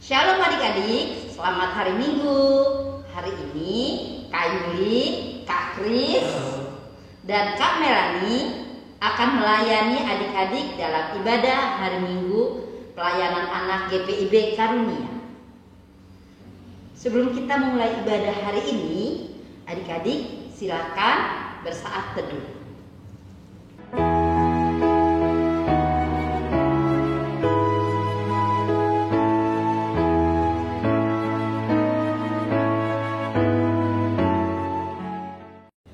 Shalom adik-adik, selamat hari Minggu. Hari ini Kak Yuli, Kak Kris, dan Kak Melani akan melayani adik-adik dalam ibadah hari Minggu pelayanan anak GPIB Karunia. Sebelum kita memulai ibadah hari ini, adik-adik silakan bersaat teduh.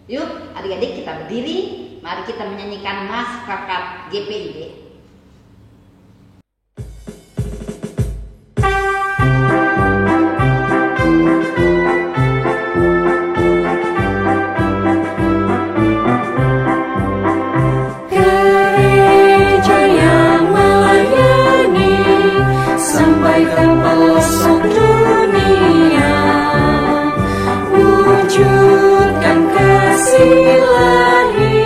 Yuk adik-adik kita berdiri, mari kita menyanyikan Masyarakat GPIB. Gereja yang melayani sampai ke pelosok dunia, wujudkan kasih ilahi,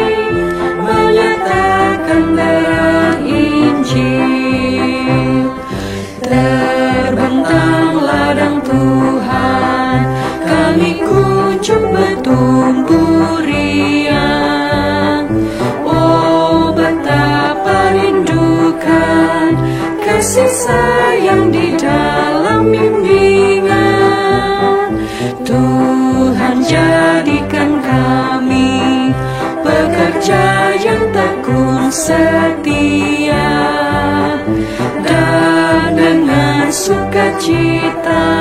menyatakan terang Injil. Terbentang ladang Tuhan, kami kunjung bertumbuh riang. Oh, betapa rindukan kasih sayang di dalam bimbingan. Tuhan jadikan kami pekerja yang tekun setia, dan dengan sukacita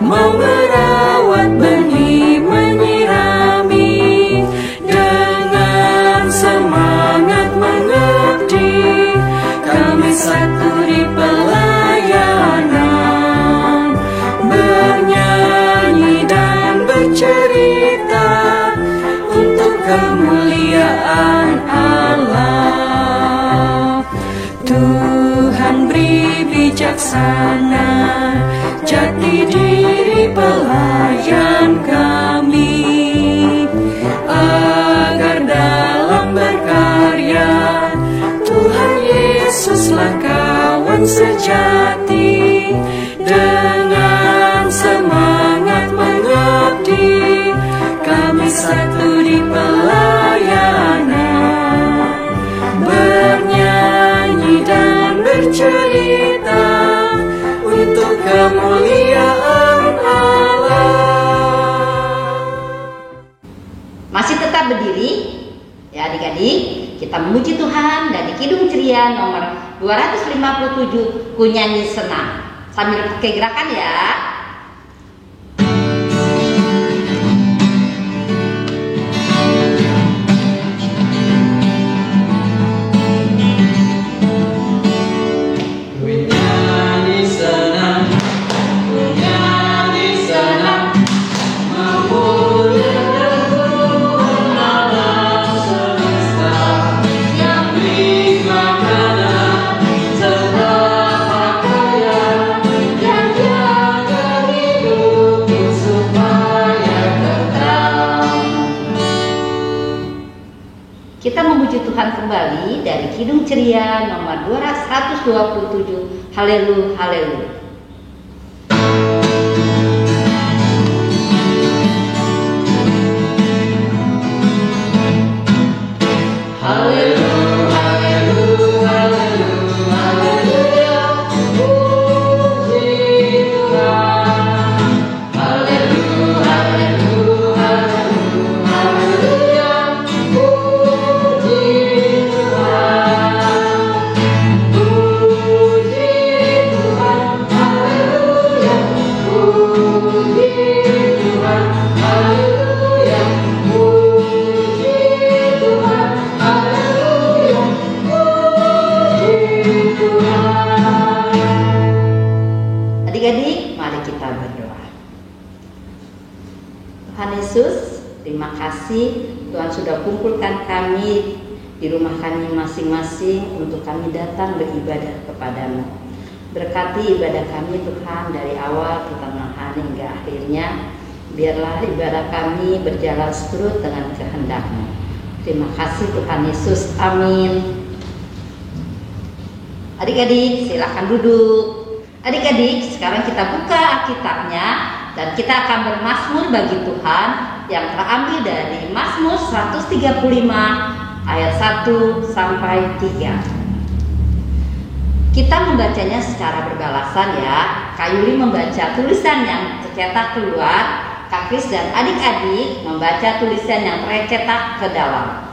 mau merawat benih, menyirami, dengan semangat mengabdi. Kami satu di pelayanan, bernyanyi dan bercerita untuk kemuliaan Allah. Tuhan beri bijaksana jati diri pelayan kami, agar dalam berkarya Tuhan Yesuslah kawan sejati. Dengan semangat mengabdi, kami satu di pelayanan, bernyanyi dan bercerita untuk kemuliaan Allah. Masih tetap berdiri ya adik-adik, kita memuji Tuhan dari Kidung Ceria nomor 257, Ku Nyanyi Senang, sambil pakai gerakan ya. Kita memuji Tuhan kembali dari Kidung Ceria nomor 227, Haleluya, Haleluya. Adik-adik, mari kita berdoa. Tuhan Yesus, terima kasih Tuhan sudah kumpulkan kami di rumah kami masing-masing untuk kami datang beribadah kepadamu. Berkati ibadah kami Tuhan dari awal pertengahan hingga akhirnya. Biarlah ibadah kami berjalan seturut dengan kehendak-Mu. Terima kasih Tuhan Yesus, amin. Adik-adik silakan duduk. Adik-adik, sekarang kita buka Alkitabnya dan kita akan bermazmur bagi Tuhan yang terambil dari Mazmur 135 ayat 1 sampai 3. Kita membacanya secara berbalasan ya. Kak Yuli membaca tulisan yang tercetak keluar, Kak Kris dan adik-adik membaca tulisan yang tercetak ke dalam.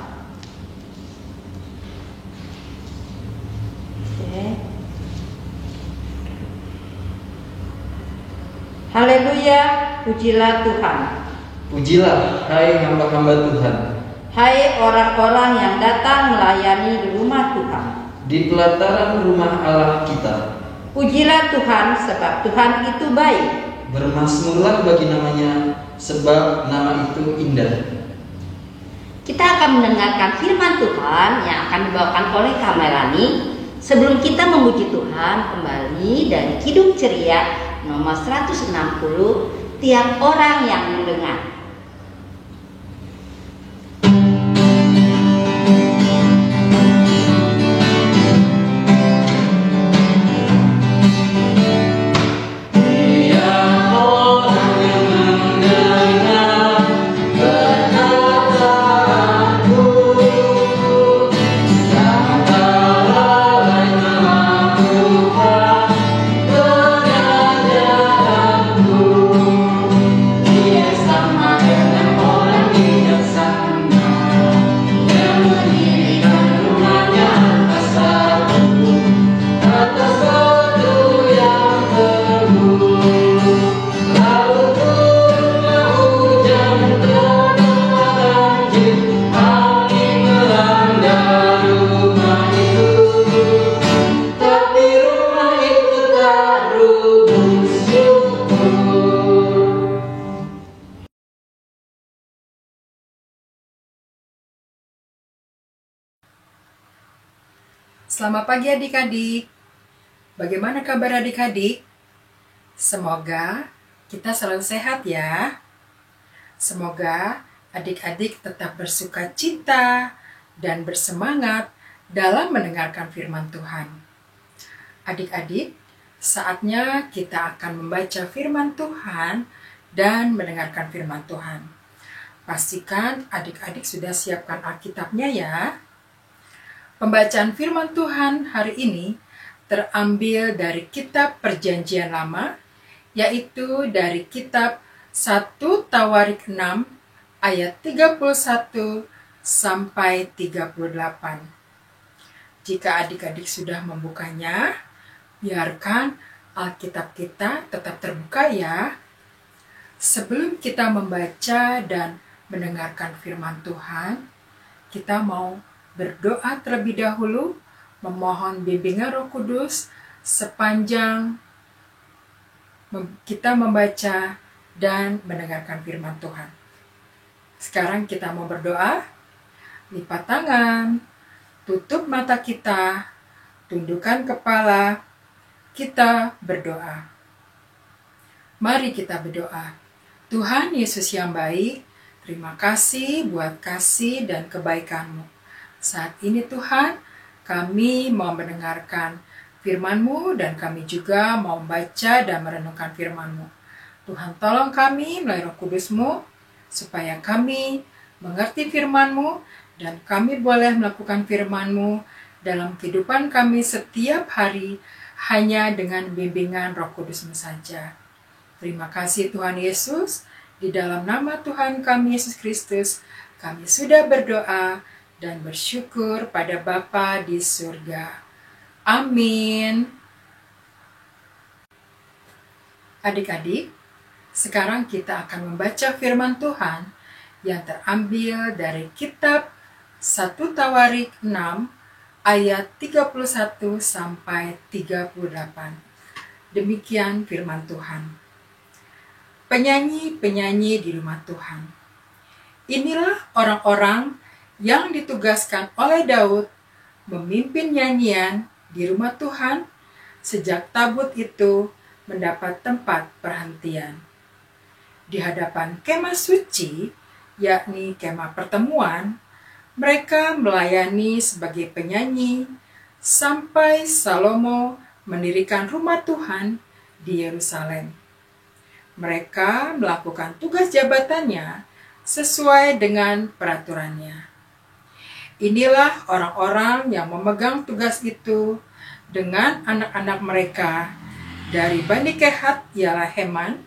Haleluya, pujilah Tuhan. Pujilah, hai hamba-hamba Tuhan, Hai orang-orang yang datang melayani di rumah Tuhan. di pelataran rumah Allah kita. Pujilah Tuhan sebab Tuhan itu baik. Bermazmurlah bagi namanya, sebab nama itu indah. Kita akan mendengarkan firman Tuhan yang akan dibawakan oleh Kak Melani. Sebelum kita memuji Tuhan, kembali dari Kidung Ceria nomor 160, tiap orang yang mendengar. Selamat pagi adik-adik. Bagaimana kabar adik-adik? Semoga kita selalu sehat ya. Semoga adik-adik tetap bersukacita dan bersemangat dalam mendengarkan firman Tuhan. Adik-adik, saatnya kita akan membaca firman Tuhan dan mendengarkan firman Tuhan. Pastikan adik-adik sudah siapkan Alkitabnya ya. Pembacaan firman Tuhan hari ini terambil dari kitab Perjanjian Lama, yaitu dari kitab 1 Tawarik 6 ayat 31 sampai 38. Jika adik-adik sudah membukanya, biarkan Alkitab kita tetap terbuka ya. Sebelum kita membaca dan mendengarkan firman Tuhan, kita mau berdoa terlebih dahulu, memohon bimbingan Roh Kudus sepanjang kita membaca dan mendengarkan firman Tuhan. Sekarang kita mau berdoa. Lipat tangan, tutup mata kita, tundukkan kepala, kita berdoa. Mari kita berdoa. Tuhan Yesus yang baik, terima kasih buat kasih dan kebaikan-Mu. Saat ini Tuhan, kami mau mendengarkan firman-Mu dan kami juga mau membaca dan merenungkan firman-Mu. Tuhan tolong kami melalui Roh Kudus-Mu, supaya kami mengerti firman-Mu dan kami boleh melakukan firman-Mu dalam kehidupan kami setiap hari hanya dengan bimbingan Roh Kudus-Mu saja. Terima kasih Tuhan Yesus, di dalam nama Tuhan kami Yesus Kristus, kami sudah berdoa dan bersyukur pada Bapa di surga. Amin. Adik-adik, sekarang kita akan membaca firman Tuhan yang terambil dari kitab 1 Tawarik 6 ayat 31 sampai 38. Demikian firman Tuhan. Penyanyi-penyanyi di rumah Tuhan. Inilah orang-orang yang ditugaskan oleh Daud memimpin nyanyian di rumah Tuhan sejak tabut itu mendapat tempat perhentian. Di hadapan kemah suci, yakni kemah pertemuan, mereka melayani sebagai penyanyi sampai Salomo mendirikan rumah Tuhan di Yerusalem. Mereka melakukan tugas jabatannya sesuai dengan peraturannya. Inilah orang-orang yang memegang tugas itu dengan anak-anak mereka. Dari Bani Kehat ialah Heman,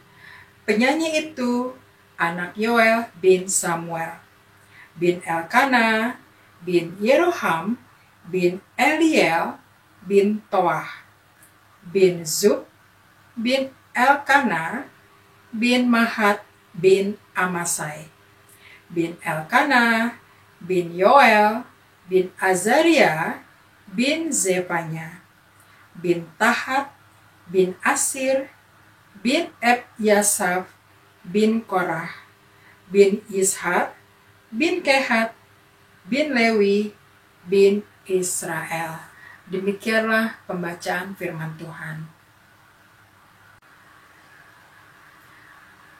penyanyi itu anak Yoel bin Samuel, bin Elkana, bin Yeroham, bin Eliel, bin Toah, bin Zub, bin Elkana, bin Mahat, bin Amasai, bin Elkana, bin Yoel, bin Azaria, bin Zefanya, bin Tahat, bin Asir, bin Ebyasaf, bin Korah, bin Ishak, bin Kehat, bin Lewi, bin Israel. Demikianlah pembacaan firman Tuhan.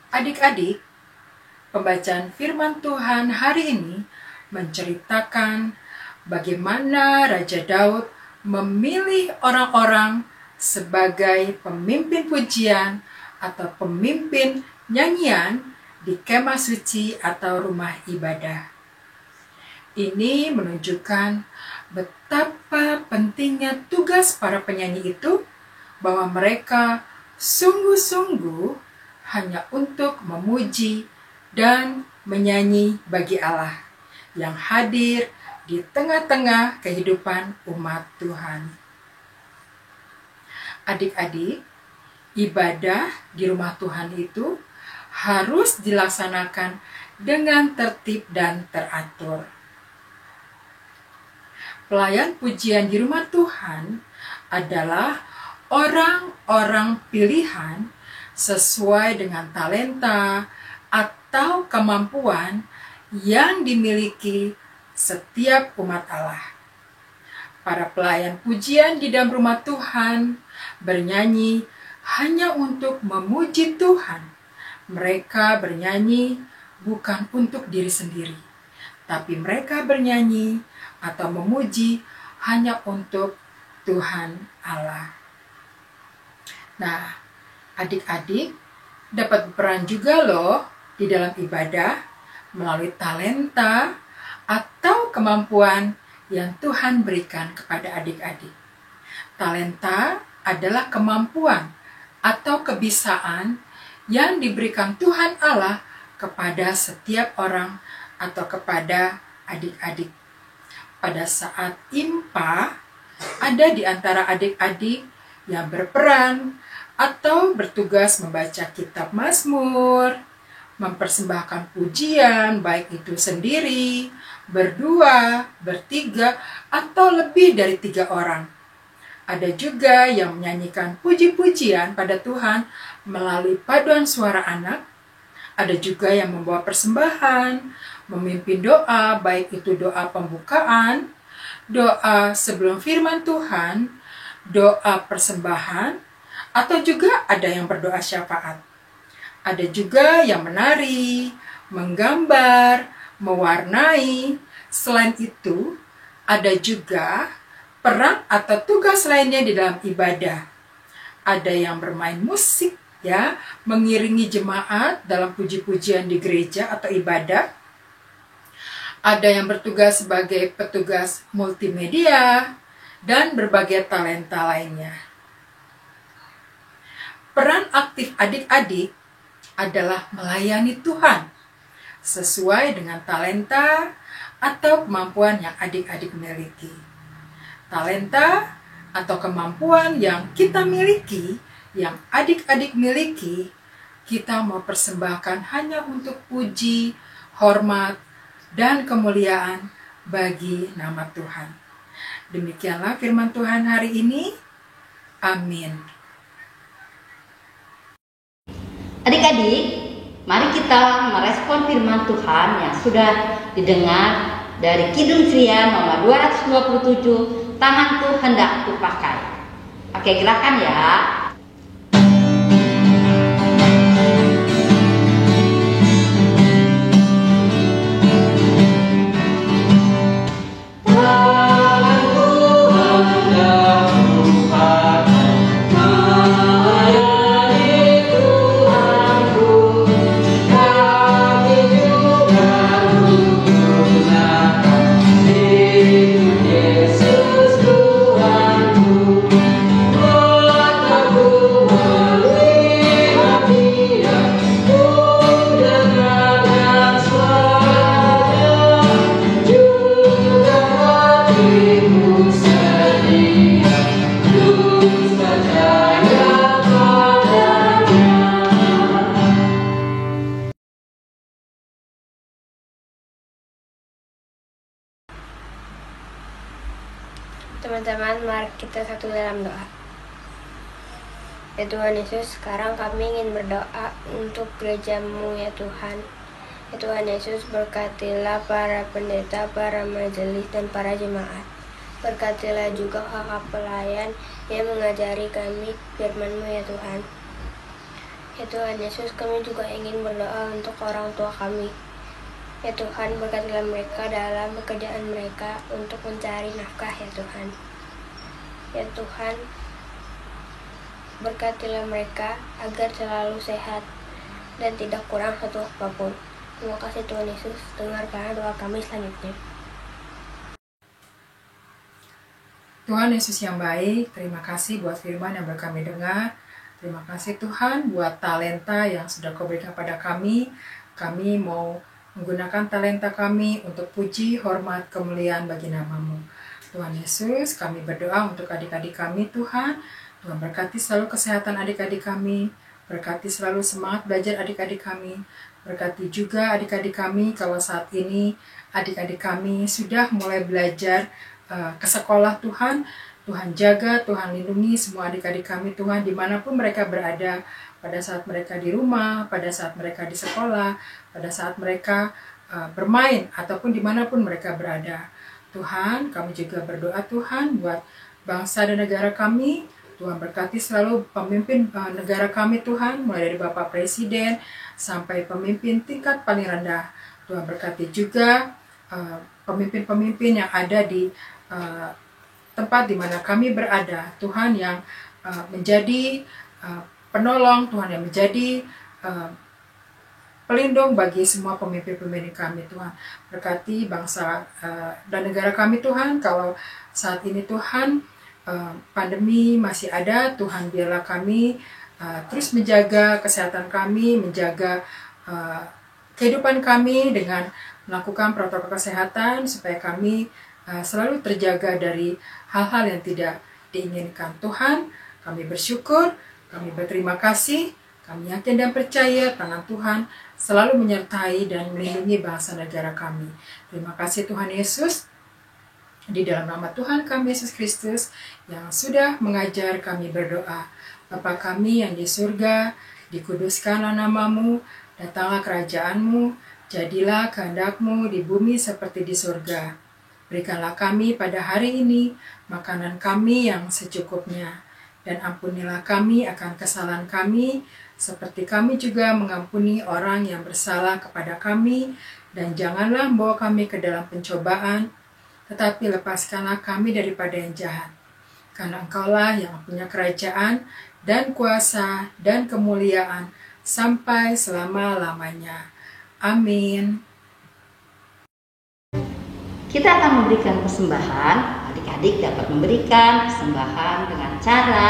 Adik-adik, pembacaan firman Tuhan hari ini menceritakan bagaimana Raja Daud memilih orang-orang sebagai pemimpin pujian atau pemimpin nyanyian di kemah suci atau rumah ibadah. Ini menunjukkan betapa pentingnya tugas para penyanyi itu, bahwa mereka sungguh-sungguh hanya untuk memuji dan menyanyi bagi Allah yang hadir di tengah-tengah kehidupan umat Tuhan. Adik-adik, ibadah di rumah Tuhan itu harus dilaksanakan dengan tertib dan teratur. Pelayan pujian di rumah Tuhan adalah orang-orang pilihan sesuai dengan talenta atau kemampuan yang dimiliki setiap umat Allah. Para pelayan pujian di dalam rumah Tuhan bernyanyi hanya untuk memuji Tuhan. Mereka bernyanyi bukan untuk diri sendiri, tapi mereka bernyanyi atau memuji hanya untuk Tuhan Allah. Nah, adik-adik dapat berperan juga loh di dalam ibadah melalui talenta atau kemampuan yang Tuhan berikan kepada adik-adik. Talenta adalah kemampuan atau kebiasaan yang diberikan Tuhan Allah kepada setiap orang atau kepada adik-adik. Pada saat impa, ada di antara adik-adik yang berperan atau bertugas membaca kitab Mazmur, mempersembahkan pujian, baik itu sendiri, berdua, bertiga, atau lebih dari 3 orang. Ada juga yang menyanyikan puji-pujian pada Tuhan melalui paduan suara anak. Ada juga yang membawa persembahan, memimpin doa, baik itu doa pembukaan, doa sebelum firman Tuhan, doa persembahan, atau juga ada yang berdoa syafaat. Ada juga yang menari, menggambar, mewarnai. Selain itu, ada juga peran atau tugas lainnya di dalam ibadah. Ada yang bermain musik, ya, mengiringi jemaat dalam puji-pujian di gereja atau ibadah. Ada yang bertugas sebagai petugas multimedia dan berbagai talenta lainnya. Peran aktif adik-adik adalah melayani Tuhan sesuai dengan talenta atau kemampuan yang adik-adik miliki. Talenta atau kemampuan yang kita miliki, yang adik-adik miliki, kita mau persembahkan hanya untuk puji, hormat, dan kemuliaan bagi nama Tuhan. Demikianlah firman Tuhan hari ini. Amin. Adik-adik, mari kita merespon firman Tuhan yang sudah didengar dari Kidung Sria nomor 227, tanganku hendak kupakai. Oke, gerakan ya. Tanganku hendak kupakai. kita satu dalam doa. Ya Tuhan Yesus, sekarang kami ingin berdoa untuk gereja-Mu ya Tuhan. Ya Tuhan Yesus, berkatilah para pendeta, para majelis, dan para jemaat. Berkatilah juga kakak pelayan yang mengajari kami firman-Mu ya Tuhan. Ya Tuhan Yesus, kami juga ingin berdoa untuk orang tua kami. Ya Tuhan, berkatilah mereka dalam pekerjaan mereka untuk mencari nafkah ya Tuhan. Ya Tuhan, berkatilah mereka agar selalu sehat dan tidak kurang satu apapun. Terima kasih Tuhan Yesus, dengarkan doa kami selanjutnya. Tuhan Yesus yang baik, terima kasih buat firman yang kami dengar. Terima kasih Tuhan buat talenta yang sudah Kau berikan pada kami. Kami mau menggunakan talenta kami untuk puji, hormat, kemuliaan bagi nama-Mu. Tuhan Yesus, kami berdoa untuk adik-adik kami Tuhan. Tuhan berkati selalu kesehatan adik-adik kami. Berkati selalu semangat belajar adik-adik kami. Berkati juga adik-adik kami kalau saat ini adik-adik kami sudah mulai belajar ke sekolah Tuhan. Tuhan jaga, Tuhan lindungi semua adik-adik kami Tuhan dimanapun mereka berada. Pada saat mereka di rumah, pada saat mereka di sekolah, pada saat mereka bermain, ataupun dimanapun mereka berada. Tuhan, kami juga berdoa Tuhan buat bangsa dan negara kami. Tuhan berkati selalu pemimpin negara kami Tuhan, mulai dari Bapak Presiden sampai pemimpin tingkat paling rendah. Tuhan berkati juga pemimpin-pemimpin yang ada di tempat di mana kami berada. Tuhan yang menjadi penolong, Tuhan yang menjadi pelindung bagi semua pemimpin-pemimpin kami Tuhan. Berkati bangsa dan negara kami Tuhan. Kalau saat ini Tuhan pandemi masih ada, Tuhan biarlah kami terus menjaga kesehatan kami, menjaga kehidupan kami dengan melakukan protokol kesehatan supaya kami selalu terjaga dari hal-hal yang tidak diinginkan. Tuhan, kami bersyukur, kami berterima kasih, kami yakin dan percaya tangan Tuhan selalu menyertai dan melindungi bangsa negara kami. Terima kasih Tuhan Yesus, di dalam nama Tuhan kami Yesus Kristus yang sudah mengajar kami berdoa. Bapa kami yang di surga, dikuduskanlah nama-Mu, datanglah kerajaan-Mu, jadilah kehendak-Mu di bumi seperti di surga. Berikanlah kami pada hari ini makanan kami yang secukupnya. Dan ampunilah kami akan kesalahan kami, seperti kami juga mengampuni orang yang bersalah kepada kami. Dan janganlah membawa kami ke dalam pencobaan, tetapi lepaskanlah kami daripada yang jahat. Karena Engkaulah yang punya kerajaan dan kuasa dan kemuliaan sampai selama-lamanya. Amin. Kita akan memberikan persembahan. Adik-adik dapat memberikan persembahan dengan cara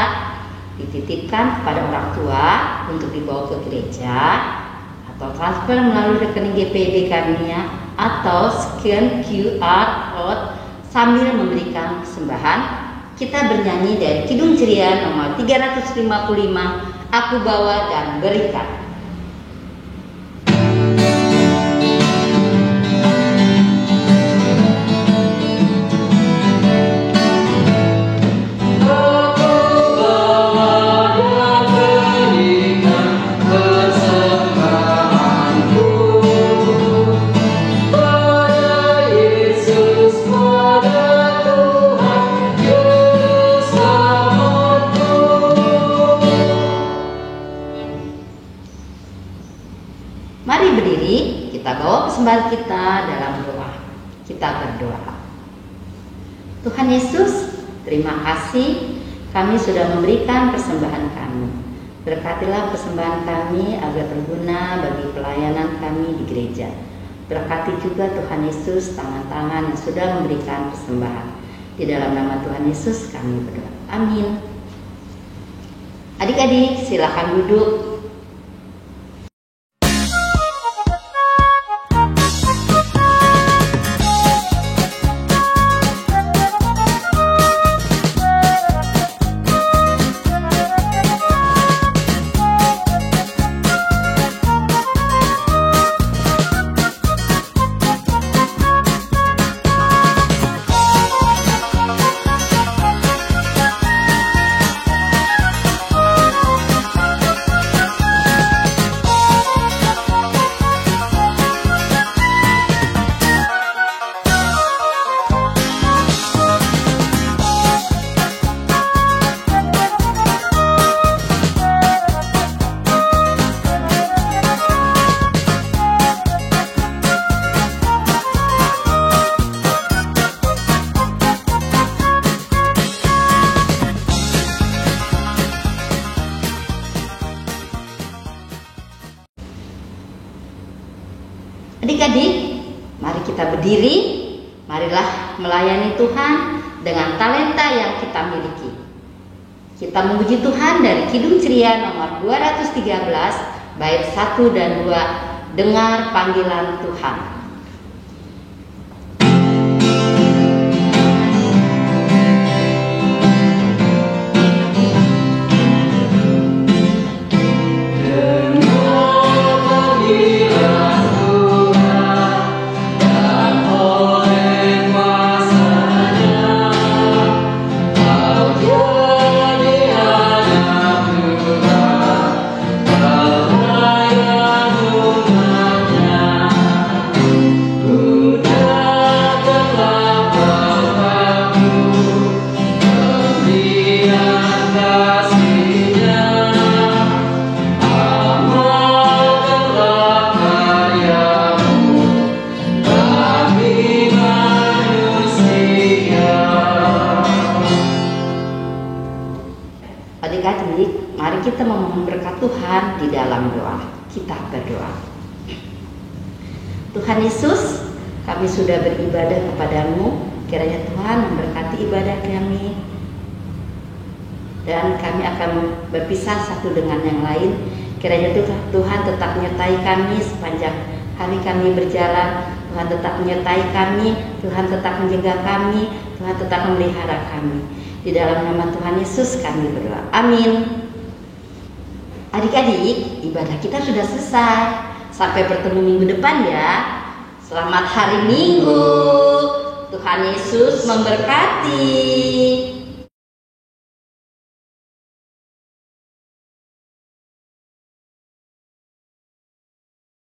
dititipkan kepada orang tua untuk dibawa ke gereja, atau transfer melalui rekening GPB kami, atau scan QR code sambil memberikan persembahan. Kita bernyanyi dari Kidung Ceria nomor 355, Aku Bawa dan Berikan. Mari berdiri, kita bawa persembahan kita dalam doa. Kita berdoa. Tuhan Yesus, terima kasih kami sudah memberikan persembahan kami. Berkatilah persembahan kami agar berguna bagi pelayanan kami di gereja. Berkati juga Tuhan Yesus tangan-tangan yang sudah memberikan persembahan. Di dalam nama Tuhan Yesus kami berdoa. Amin. Adik-adik silakan duduk. Adik-adik, mari kita berdiri. Marilah melayani Tuhan dengan talenta yang kita miliki. Kita memuji Tuhan dari Kidung Ceria nomor 213, bait 1 dan 2. Dengar panggilan Tuhan. Adik-adik, mari kita memohon berkat Tuhan di dalam doa. Kita berdoa. Tuhan Yesus, kami sudah beribadah kepadamu. Kiranya Tuhan memberkati ibadah kami. Dan kami akan berpisah satu dengan yang lain. Kiranya Tuhan tetap menyertai kami sepanjang hari kami berjalan. Tuhan tetap menyertai kami. Tuhan tetap menjaga kami. Tuhan tetap memelihara kami. Di dalam nama Tuhan Yesus kami berdoa. Amin. Adik-adik, ibadah kita sudah selesai. Sampai bertemu minggu depan ya. Selamat hari Minggu. Tuhan Yesus memberkati.